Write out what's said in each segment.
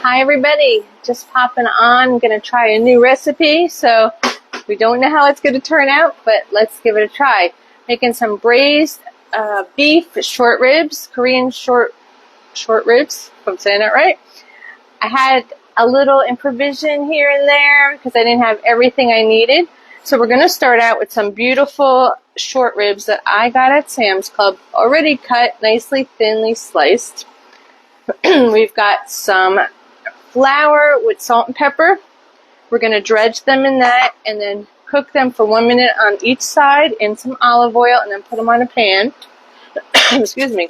Hi everybody, just popping on. I'm going to try a new recipe, so we don't know how it's going to turn out, but let's give it a try. Making some braised beef short ribs, Korean short ribs, if I'm saying it right. I had a little improvisation here and there because I didn't have everything I needed. So we're going to start out with some beautiful short ribs that I got at Sam's Club, already cut, nicely thinly sliced. We've got some flour with salt and pepper. We're going to dredge them in that and then cook them for 1 minute on each side in some olive oil and then put them on a pan. Excuse me.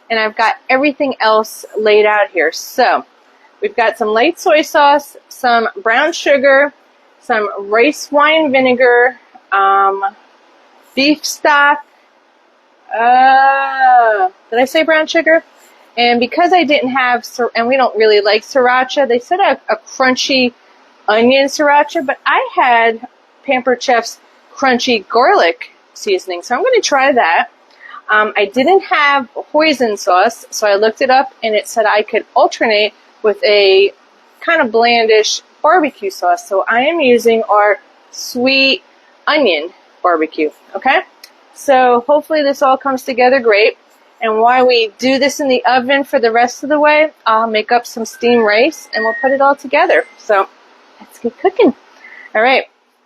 And I've got everything else laid out here. So we've got some light soy sauce, some brown sugar, some rice wine vinegar, beef stock. Did I say brown sugar? And because I didn't have, and we don't really like sriracha, they said a crunchy onion sriracha, but I had Pampered Chef's crunchy garlic seasoning, so I'm going to try that. I didn't have hoisin sauce, so I looked it up, and it said I could alternate with a kind of blandish barbecue sauce, so I am using our sweet onion barbecue, okay? So hopefully this all comes together great. And while we do this in the oven for the rest of the way, I'll make up some steamed rice and we'll put it all together. So let's get cooking. All right,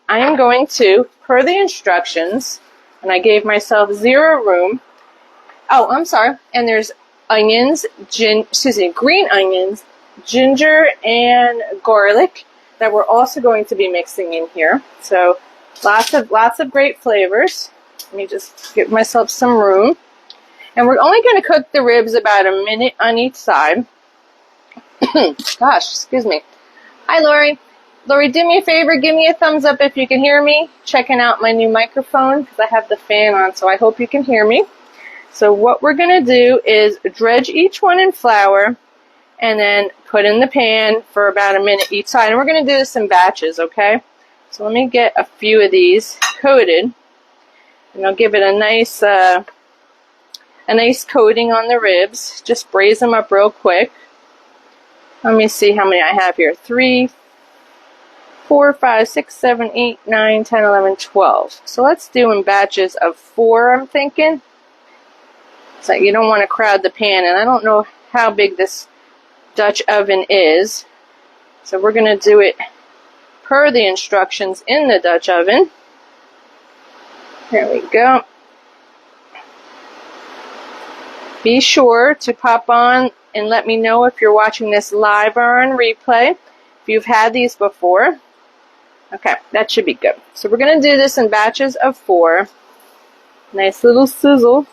I am going to, per the instructions, and I gave myself 0 room. Oh, I'm sorry. And there's onions, green onions, ginger, and garlic that we're also going to be mixing in here. So lots of great flavors. Let me just give myself some room. And we're only going to cook the ribs about 1 minute on each side. Gosh, excuse me. Hi, Lori. Lori, do me a favor. Give me a thumbs up if you can hear me. Checking out my new microphone because I have the fan on, so I hope you can hear me. So what we're going to do is dredge each one in flour and then put in the pan for about 1 minute each side. And we're going to do this in batches, okay? So let me get a few of these coated. And I'll give it a nice coating on the ribs. Just braise them up real quick. Let me see how many I have here. 3, 4, 5, 6, 7, 8, 9, 10, 11, 12. So let's do in batches of 4, I'm thinking. So you don't want to crowd the pan. And I don't know how big this Dutch oven is. So we're going to do it per the instructions in the Dutch oven. There we go. Be sure to pop on and let me know if you're watching this live or on replay, if you've had these before. Okay, that should be good. So we're going to do this in batches of 4. Nice little sizzle.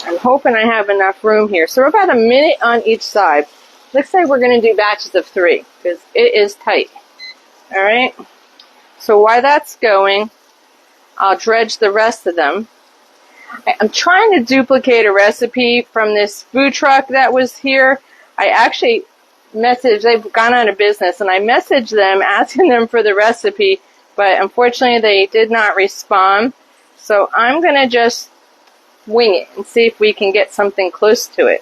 I'm hoping I have enough room here. So we're about 1 minute on each side. Looks like we're going to do batches of 3 because it is tight. All right. So while that's going, I'll dredge the rest of them. I'm trying to duplicate a recipe from this food truck that was here. I actually messaged, they've gone out of business, and I messaged them asking them for the recipe, but unfortunately they did not respond. So I'm going to just wing it and see if we can get something close to it.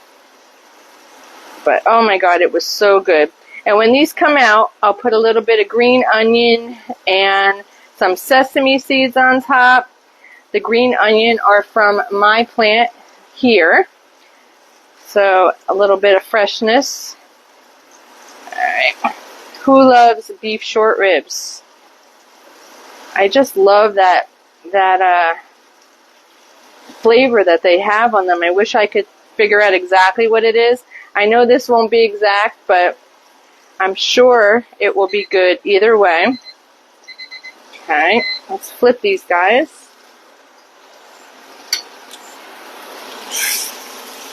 But oh my God, it was so good. And when these come out, I'll put a little bit of green onion and some sesame seeds on top. The green onion are from my plant here. So a little bit of freshness. Alright. Who loves beef short ribs? I just love that flavor that they have on them. I wish I could figure out exactly what it is. I know this won't be exact, but I'm sure it will be good either way. Okay, let's flip these guys.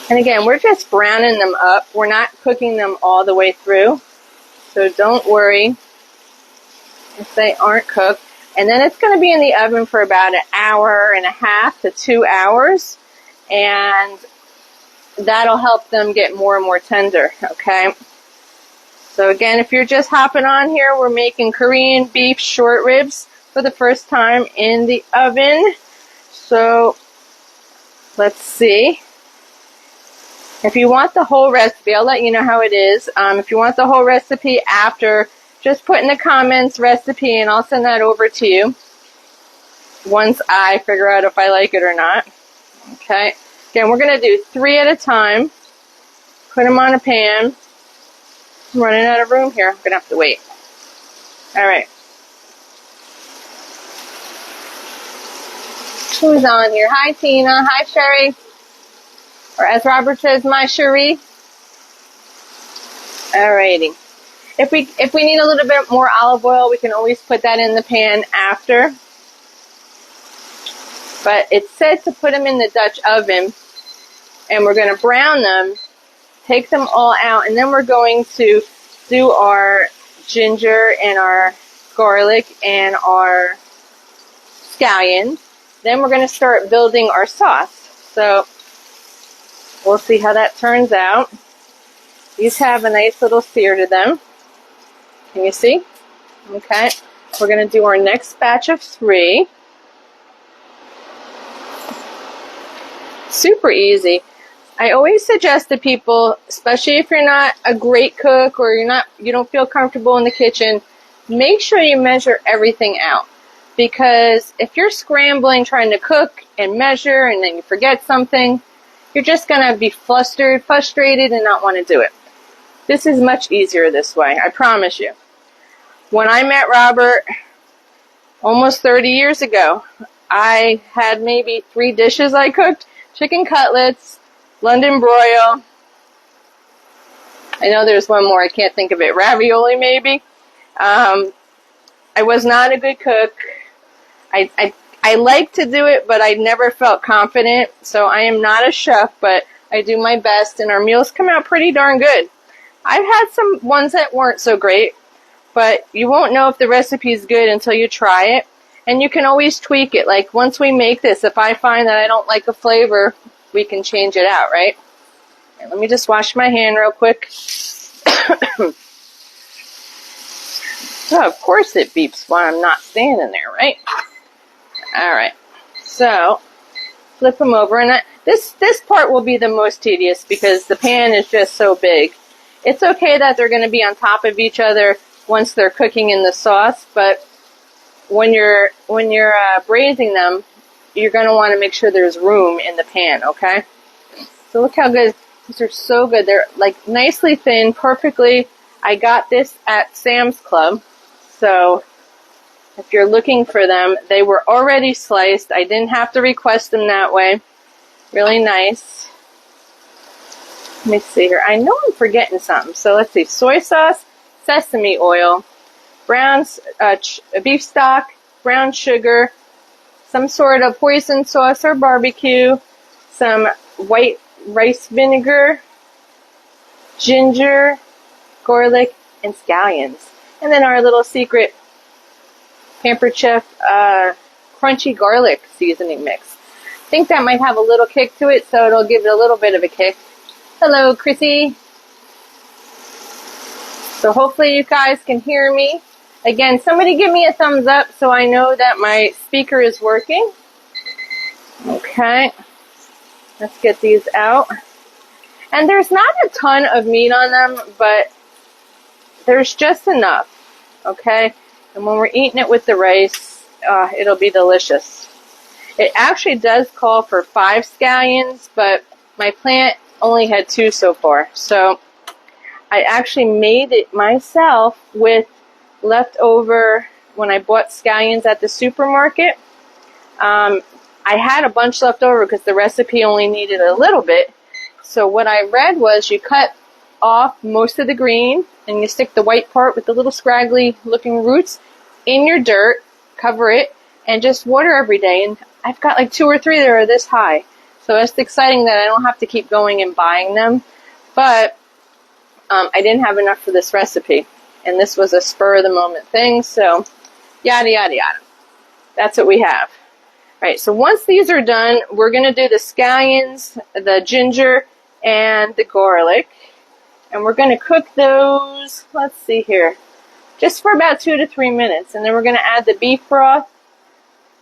And again, we're just browning them up. We're not cooking them all the way through. So don't worry if they aren't cooked. And then it's going to be in the oven for about 1.5 hours to 2 hours. And that'll help them get more and more tender, okay? So again, if you're just hopping on here, we're making Korean beef short ribs for the first time in the oven. So let's see. If you want the whole recipe, I'll let you know how it is. If you want the whole recipe after, just put in the comments recipe and I'll send that over to you once I figure out if I like it or not. Okay. Again, we're going to do 3 at a time. Put them on a pan. I'm running out of room here. I'm going to have to wait. All right. Who's on here? Hi, Tina. Hi, Sherry. Or as Robert says, my Cherie. Alrighty. If we need a little bit more olive oil, we can always put that in the pan after. But it's said to put them in the Dutch oven, and we're going to brown them, take them all out, and then we're going to do our ginger and our garlic and our scallions. Then we're going to start building our sauce. So we'll see how that turns out. These have a nice little sear to them. Can you see? Okay. We're going to do our next batch of 3. Super easy. I always suggest to people, especially if you're not a great cook or you don't feel comfortable in the kitchen, make sure you measure everything out. Because if you're scrambling trying to cook and measure and then you forget something, you're just going to be flustered, frustrated, and not want to do it. This is much easier this way, I promise you. When I met Robert almost 30 years ago, I had maybe 3 dishes I cooked. Chicken cutlets, London broil. I know there's one more, I can't think of it. Ravioli maybe. I was not a good cook. I like to do it, but I never felt confident. So I am not a chef, but I do my best, and our meals come out pretty darn good. I've had some ones that weren't so great, but you won't know if the recipe is good until you try it. And you can always tweak it. Like once we make this, if I find that I don't like a flavor, we can change it out, right? And let me just wash my hand real quick. Oh, of course it beeps while I'm not standing there, right? All right. So flip them over, and this part will be the most tedious because the pan is just so big. It's okay that they're going to be on top of each other once they're cooking in the sauce, but when you're braising them, you're going to want to make sure there's room in the pan, okay? So look how good. These are so good. They're like nicely thin, perfectly. I got this at Sam's Club. So if you're looking for them, they were already sliced. I didn't have to request them that way. Really nice. Let me see here. I know I'm forgetting something. So let's see. Soy sauce, sesame oil, brown beef stock, brown sugar, some sort of hoisin sauce or barbecue, some white rice vinegar, ginger, garlic, and scallions. And then our little secret Pampered Chef crunchy garlic seasoning mix. I think that might have a little kick to it, so it'll give it a little bit of a kick. Hello, Chrissy. So hopefully you guys can hear me. Again, somebody give me a thumbs up so I know that my speaker is working. Okay. Let's get these out. And there's not a ton of meat on them, but there's just enough. Okay? And when we're eating it with the rice, it'll be delicious. It actually does call for 5 scallions, but my plant only had 2 so far. So I actually made it myself with leftover when I bought scallions at the supermarket. I had a bunch left over because the recipe only needed a little bit. So what I read was you cut off most of the green and you stick the white part with the little scraggly looking roots in your dirt, cover it, and just water every day. And I've got like 2 or 3 that are this high. So it's exciting that I don't have to keep going and buying them. But I didn't have enough for this recipe. And this was a spur-of-the-moment thing, so yada, yada, yada. That's what we have. All right, so once these are done, we're going to do the scallions, the ginger, and the garlic. And we're going to cook those, let's see here, just for about 2 to 3 minutes. And then we're going to add the beef broth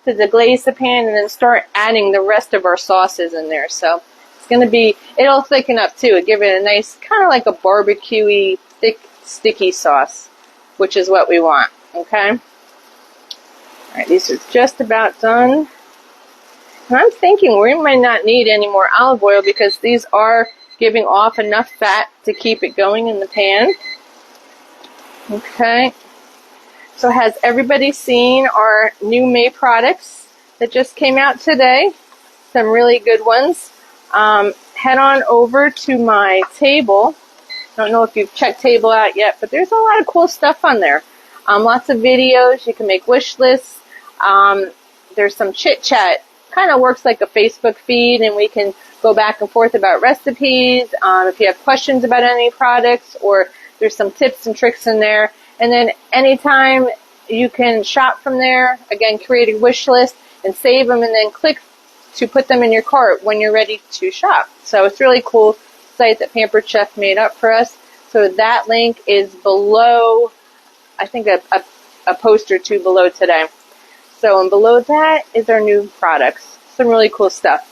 to deglaze the pan and then start adding the rest of our sauces in there. So It's going to be, it'll thicken up too. It'll give it a nice, kind of like a barbecue-y, thick, sticky sauce, which is what we want, okay? All right, these are just about done. And I'm thinking we might not need any more olive oil because these are giving off enough fat to keep it going in the pan. Okay. So has everybody seen our new May products that just came out today? Some really good ones. Head on over to my table. I don't know if you've checked table out yet, but there's a lot of cool stuff on there. Lots of videos. You can make wish lists. There's some chit chat. Kind of works like a Facebook feed, and we can go back and forth about recipes. If you have questions about any products, or there's some tips and tricks in there. And then anytime you can shop from there, again, create a wish list and save them, and then click to put them in your cart when you're ready to shop. So it's a really cool site that Pampered Chef made up for us. So that link is below, I think a post or two below today. So, and below that is our new products. Some really cool stuff.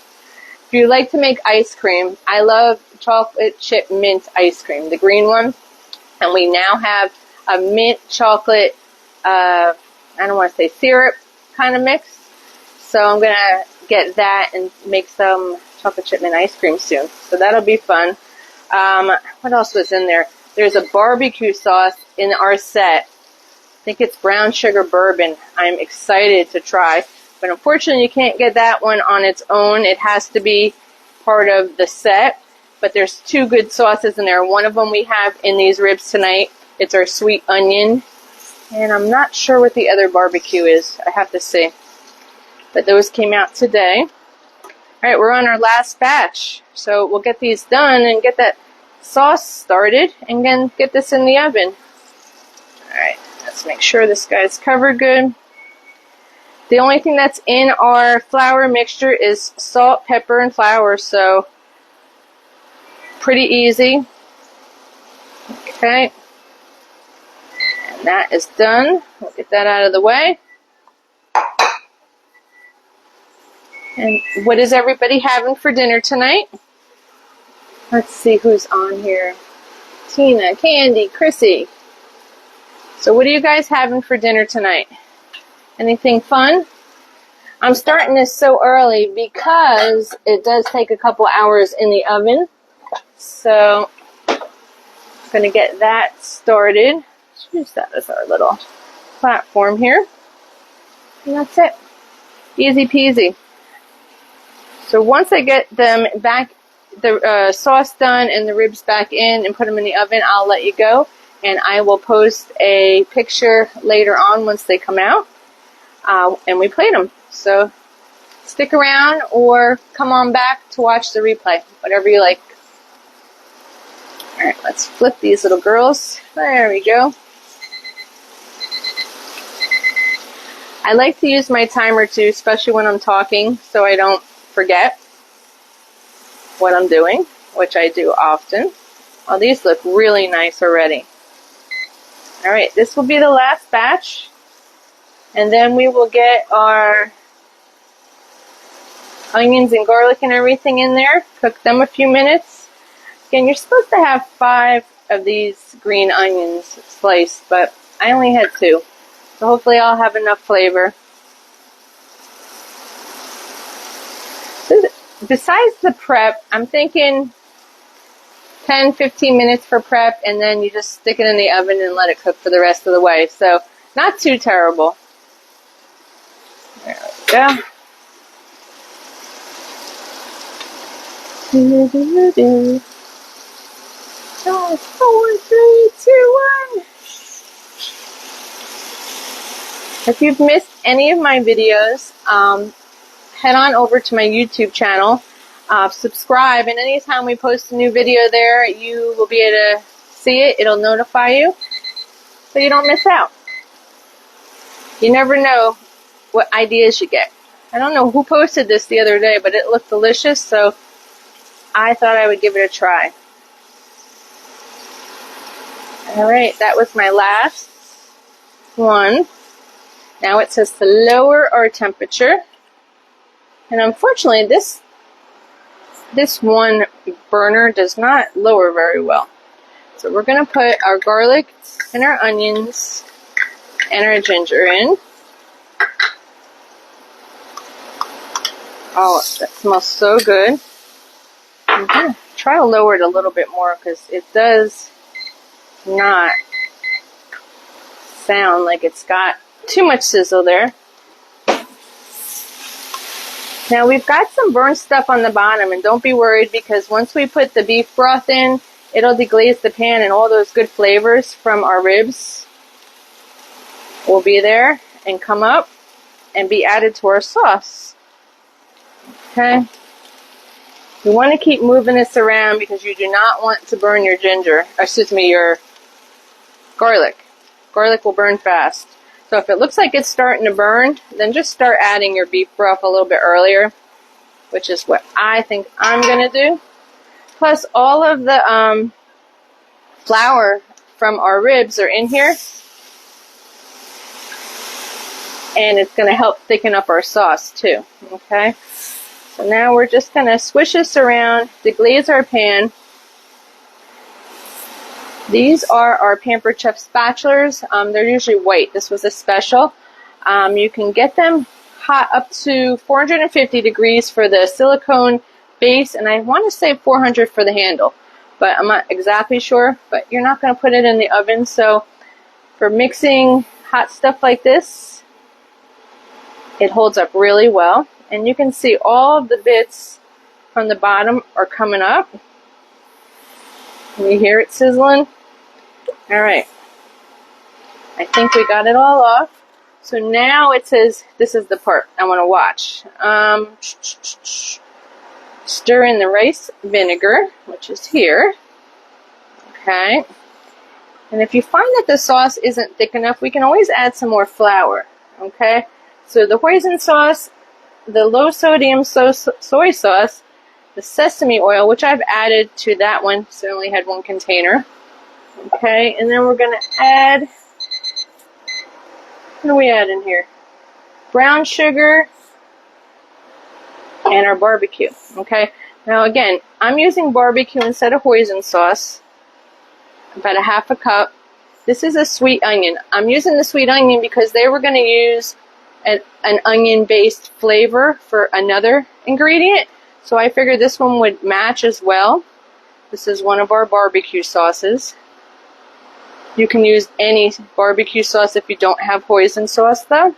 If you like to make ice cream, I love chocolate chip mint ice cream, the green one. And we now have a mint chocolate, I don't want to say syrup kind of mix. So I'm going to get that and make some chocolate chip mint ice cream soon. So that'll be fun. What else was in there? There's a barbecue sauce in our set. I think it's brown sugar bourbon. I'm excited to try. But unfortunately, you can't get that one on its own. It has to be part of the set. But there's two good sauces in there. One of them we have in these ribs tonight. It's our sweet onion. And I'm not sure what the other barbecue is. I have to see. But those came out today. All right, we're on our last batch. So we'll get these done and get that sauce started. And then get this in the oven. All right. Let's make sure this guy's covered good. The only thing that's in our flour mixture is salt, pepper, and flour, so pretty easy. Okay. And that is done. We'll get that out of the way. And what is everybody having for dinner tonight? Let's see who's on here. Tina, Candy, Chrissy. So what are you guys having for dinner tonight? Anything fun? I'm starting this so early because it does take a couple hours in the oven. So I'm going to get that started. Let's use that as our little platform here. And that's it. Easy peasy. So once I get them back, the sauce done and the ribs back in and put them in the oven, I'll let you go. And I will post a picture later on once they come out. And we plate them. So stick around or come on back to watch the replay. Whatever you like. Alright, let's flip these little girls. There we go. I like to use my timer too, especially when I'm talking, so I don't forget what I'm doing, which I do often. Oh, these look really nice already. Alright, this will be the last batch. And then we will get our onions and garlic and everything in there. Cook them a few minutes. Again, you're supposed to have 5 of these green onions sliced, but I only had 2. So hopefully I'll have enough flavor. So besides the prep, I'm thinking 10-15 minutes for prep, and then you just stick it in the oven and let it cook for the rest of the way. So not too terrible. There we go. So 4, 3, 2, 1. If you've missed any of my videos, head on over to my YouTube channel. Subscribe, and anytime we post a new video there, you will be able to see it. It'll notify you so you don't miss out. You never know what ideas you get. I don't know who posted this the other day, but it looked delicious, so I thought I would give it a try. Alright, that was my last one. Now it says to lower our temperature. And unfortunately, this this one burner does not lower very well. So we're going to put our garlic and our onions and our ginger in. Oh, that smells so good. I'm going to try to lower it a little bit more because it does not sound like it's got too much sizzle there. Now we've got some burnt stuff on the bottom, and don't be worried because once we put the beef broth in, it'll deglaze the pan and all those good flavors from our ribs will be there and come up and be added to our sauce. Okay? You want to keep moving this around because you do not want to burn your your garlic. Garlic will burn fast. So if it looks like it's starting to burn, then just start adding your beef broth a little bit earlier, which is what I think I'm going to do. Plus all of the flour from our ribs are in here. And it's going to help thicken up our sauce too. Okay? So now we're just going to swish this around, deglaze our pan. These are our Pampered Chef spatulas. They're usually white. This was a special. You can get them hot up to 450 degrees for the silicone base, and I want to say 400 for the handle, but I'm not exactly sure. But you're not going to put it in the oven, so for mixing hot stuff like this, it holds up really well. And you can see all of the bits from the bottom are coming up. Can you hear it sizzling? Alright. I think we got it all off. So now it says, this is the part I want to watch. Stir in the rice vinegar, which is here. Okay. And if you find that the sauce isn't thick enough, we can always add some more flour. Okay. So the hoisin sauce, the low sodium soy sauce, the sesame oil, which I've added to that one, so I only had one container. Okay, and then we're going to add, what do we add in here? Brown sugar and our barbecue. Okay, now again, I'm using barbecue instead of hoisin sauce, about a half a cup. This is a sweet onion. I'm using the sweet onion because they were going to use an onion-based flavor for another ingredient. So I figured this one would match as well. This is one of our barbecue sauces. You can use any barbecue sauce if you don't have hoisin sauce though.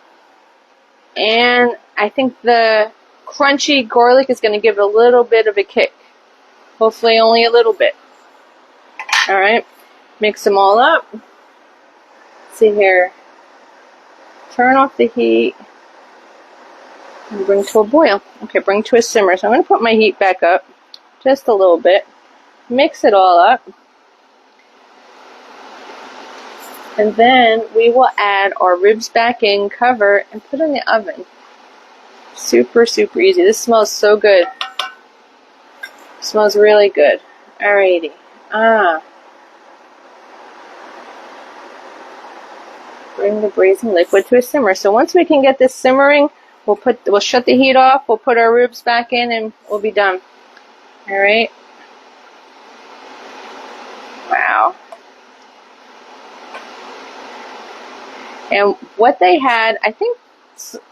And I think the crunchy garlic is going to give it a little bit of a kick. Hopefully only a little bit. Alright, mix them all up. Let's see here. Turn off the heat. And bring to a boil. Okay, bring to a simmer. So I'm going to put my heat back up just a little bit. Mix it all up. And then we will add our ribs back in, cover, and put in the oven. Super, super easy. This smells so good. It smells really good. Alrighty. Bring the braising liquid to a simmer. So once we can get this simmering, we'll shut the heat off, we'll put our ribs back in, and we'll be done. Alright. Wow. And what they had, I think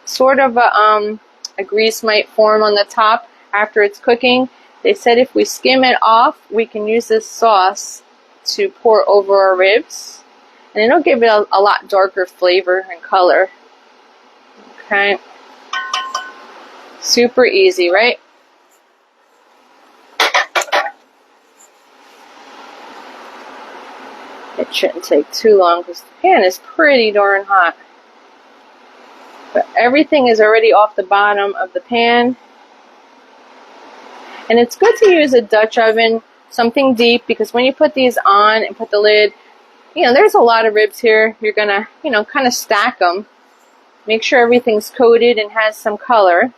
sort of a grease might form on the top after it's cooking. They said if we skim it off, we can use this sauce to pour over our ribs. And it'll give it a lot darker flavor and color. Okay. Super easy, right? It shouldn't take too long because the pan is pretty darn hot. But everything is already off the bottom of the pan. And it's good to use a Dutch oven, something deep, because when you put these on and put the lid, you know, there's a lot of ribs here. You're going to, you know, kind of stack them. Make sure everything's coated and has some color.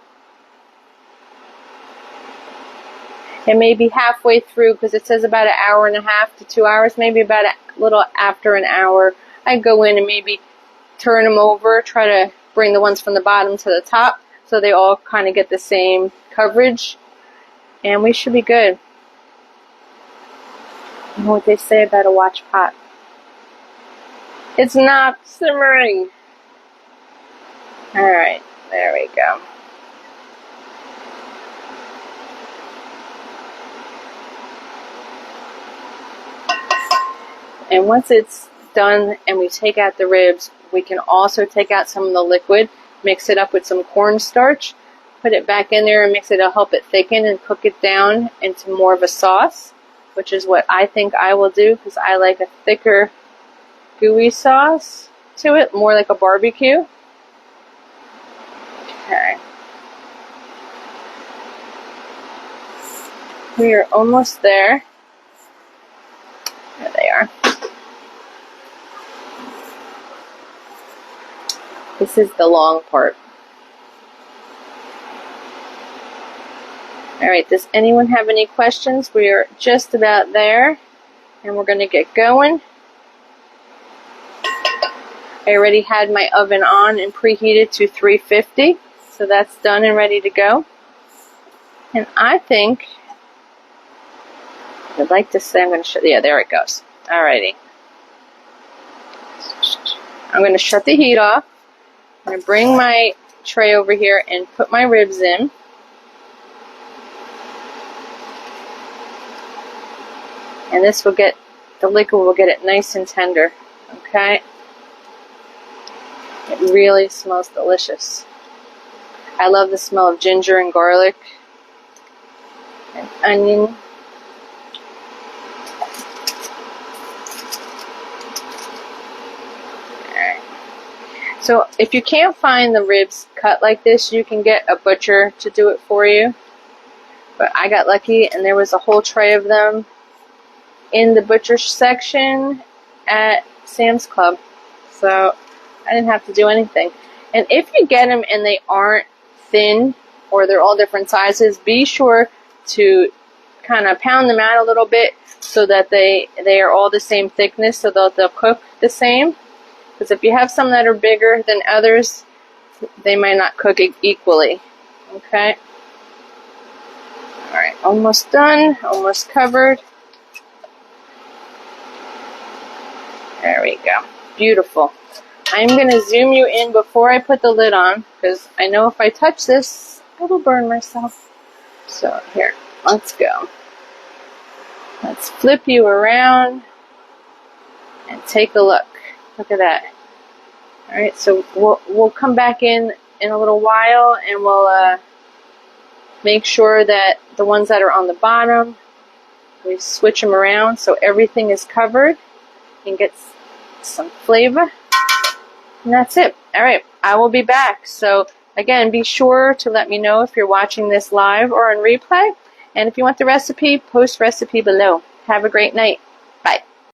And maybe halfway through, because it says about an hour and a half to 2 hours, maybe about a little after an hour, I go in and maybe turn them over, try to bring the ones from the bottom to the top so they all kind of get the same coverage. and we should be good. You know what they say about a watch pot? It's not simmering. Alright, there we go. And once it's done and we take out the ribs, we can also take out some of the liquid, mix it up with some cornstarch, put it back in there and mix it to help it thicken and cook it down into more of a sauce, which is what I think I will do because I like a thicker, gooey sauce to it, more like a barbecue. Okay. We are almost there. There they are. This is the long part. Alright, does anyone have any questions? We are just about there, and we're going to get going. I already had my oven on and preheated to 350, so that's done and ready to go. And I think, I'd like to say, I'm going to shut, yeah, there it goes. Alrighty. I'm going to shut the heat off. I'm going to bring my tray over here and put my ribs in. And this will get, the liquid will get it nice and tender. Okay? It really smells delicious. I love the smell of ginger and garlic and onion. So if you can't find the ribs cut like this, you can get a butcher to do it for you. But I got lucky and there was a whole tray of them in the butcher section at Sam's Club. So I didn't have to do anything. And if you get them and they aren't thin or they're all different sizes, be sure to kind of pound them out a little bit so that they are all the same thickness so they'll cook the same. Because if you have some that are bigger than others, they might not cook equally. Okay? Alright, almost done. Almost covered. There we go. Beautiful. I'm going to zoom you in before I put the lid on, because I know if I touch this, I will burn myself. So here, let's go. Let's flip you around and take a look. Look at that. Alright, so we'll come back in a little while and we'll make sure that the ones that are on the bottom, we switch them around so everything is covered and gets some flavor. And that's it. Alright, I will be back. So again, be sure to let me know if you're watching this live or on replay. And if you want the recipe, post recipe below. Have a great night.